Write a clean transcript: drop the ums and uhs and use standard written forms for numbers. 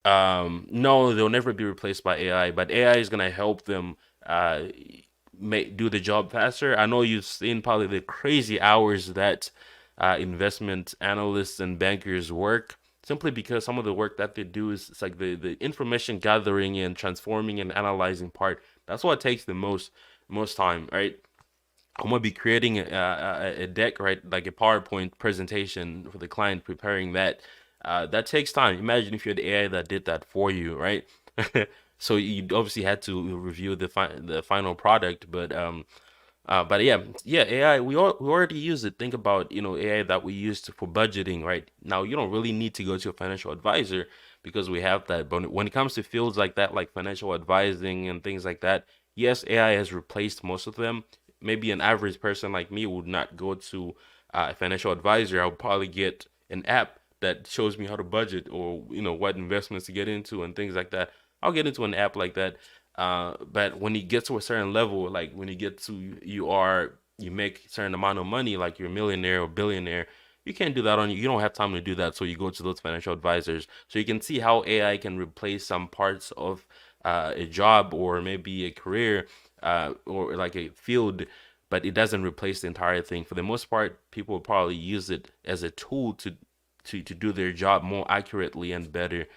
No, they'll never be replaced by AI, but AI is gonna help them make do the job faster. I know you've seen probably the crazy hours that investment analysts and bankers work simply because some of the work that they do is it's like the information gathering and transforming and analyzing part. That's what takes the most time, right? I'm gonna be creating a deck, right, like a PowerPoint presentation for the client, preparing that. That takes time. Imagine if you had AI that did that for you, right? So you obviously had to review the final product, but yeah, AI. We already use it. Think about AI that we used for budgeting, right? Now you don't really need to go to a financial advisor because we have that. But when it comes to fields like that, like financial advising and things like that, yes, AI has replaced most of them. Maybe an average person like me would not go to a financial advisor. I would probably get an app that shows me how to budget or what investments to get into and things like that. I'll get into an app like that. But when you get to a certain level, like when you get to you make a certain amount of money, like you're a millionaire or billionaire, you can't do that on you. You don't have time to do that, so you go to those financial advisors. So you can see how AI can replace some parts of a job or maybe a career or like a field, but it doesn't replace the entire thing. For the most part, people will probably use it as a tool to do their job more accurately and better.